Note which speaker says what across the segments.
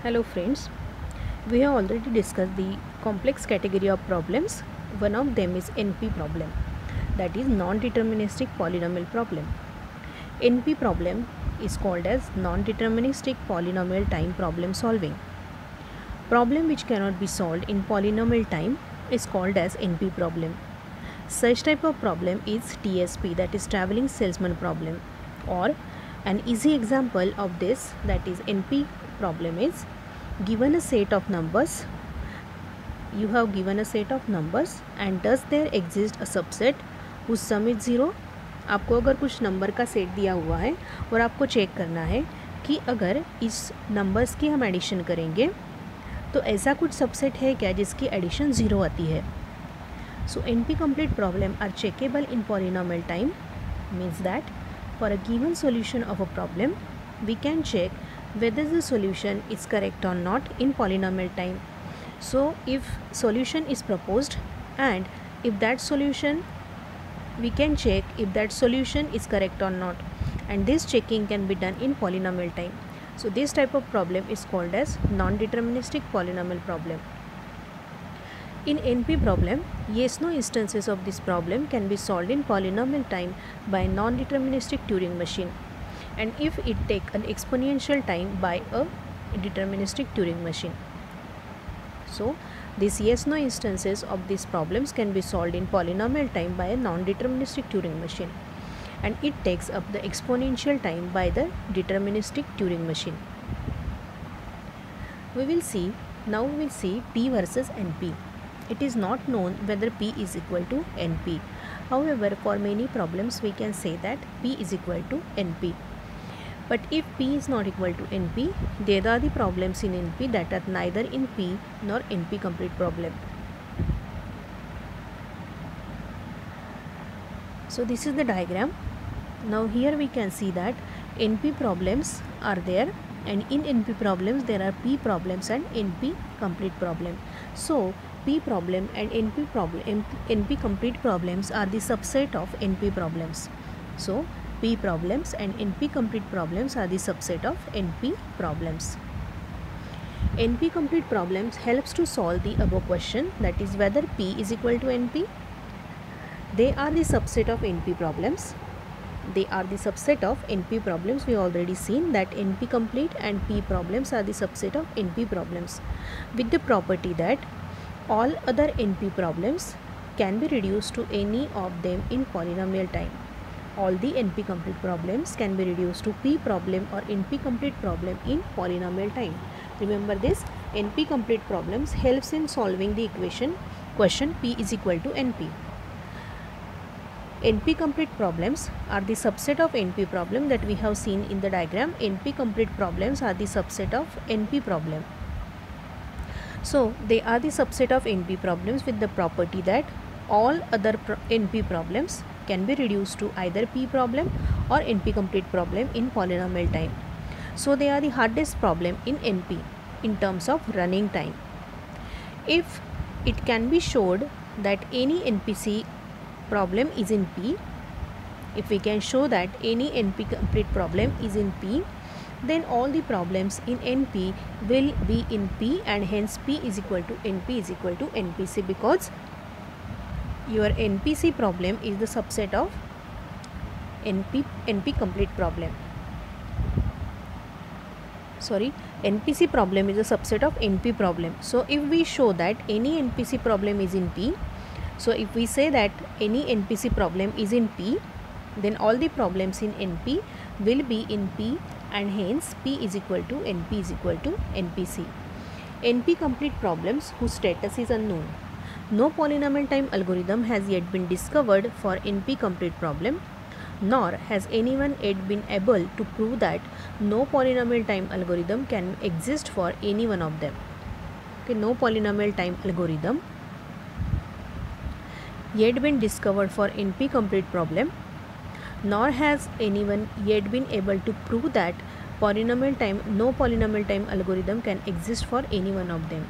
Speaker 1: Hello friends, we have already discussed the complex category of problems. One of them is NP problem, that is non-deterministic polynomial problem. NP problem is called as non-deterministic polynomial time problem solving. Problem which cannot be solved in polynomial time is called as NP problem. Such type of problem is TSP, that is traveling salesman problem, or an easy example of this, that is NP problem, is given a set of numbers. You have given a set of numbers and does there exist a subset whose sum is 0. आपको अगर कुछ number का set दिया हुआ है और आपको check करना है कि अगर इस नंबर्स की हम एडिशन करेंगे तो ऐसा कुछ सबसेट है क्या जिसकी एडिशन 0 आती है. So NP complete problem are checkable in polynomial time, means that for a given solution of a problem we can check whether the solution is correct or not in polynomial time. So if solution is proposed and if that solution, we can check if that solution is correct or not, and this checking can be done in polynomial time. So this type of problem is called as non-deterministic polynomial problem. In NP problem, yes/no instances of this problem can be solved in polynomial time by non-deterministic Turing machine, and if it take an exponential time by a deterministic Turing machine. So these yes/no instances of these problems can be solved in polynomial time by a non-deterministic Turing machine, and it takes up the exponential time by the deterministic Turing machine. We will see P versus NP. It is not known whether P is equal to NP. However, for many problems we can say that P is equal to NP. But if P is not equal to NP, there are the problems in NP that are neither in P nor NP complete problem. So this is the diagram. Now here we can see that NP problems are there, and in NP problems there are P problems and NP complete problem. So P problem and NP complete problems are the subset of NP problems. So P problems and NP complete problems are the subset of NP problems. NP complete problems helps to solve the above question, that is whether P is equal to NP. They are the subset of NP problems. They are the subset of NP problems. We already seen that NP complete and P problems are the subset of NP problems, with the property that all other NP problems can be reduced to any of them in polynomial time. All the NP complete problems can be reduced to P problem or NP complete problem in polynomial time. Remember this, NP complete problems helps in solving the question P is equal to NP. NP complete problems are the subset of NP problem that we have seen in the diagram. NP complete problems are the subset of NP problem. So they are the subset of NP problems with the property that all other NP problems can be reduced to either P problem or NP complete problem in polynomial time. So they are the hardest problem in NP in terms of running time. If it can be showed that any NPC problem is in P, if we can show that any NP complete problem is in P, then all the problems in NP will be in P, and hence P is equal to NP is equal to NPC, because your NPC problem is the subset of NP complete problem. Sorry, NPC problem is a subset of NP problem. So if we show that any NPC problem is in P, so if we say that any NPC problem is in P, then all the problems in NP will be in P, and hence P is equal to NP is equal to NPC. NP complete problems whose status is unknown. No polynomial time algorithm has yet been discovered for NP complete problem, nor has anyone yet been able to prove that no polynomial time algorithm can exist for any one of them. Okay, no polynomial time algorithm yet been discovered for NP complete problem, nor has anyone yet been able to prove that no polynomial time algorithm can exist for any one of them.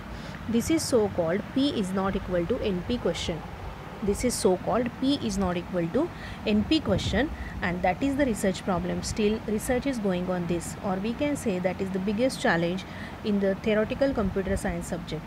Speaker 1: This is so called P is not equal to NP question. This is so called P is not equal to NP question, and that is the research problem. Still research is going on this, or we can say that is the biggest challenge in the theoretical computer science subject.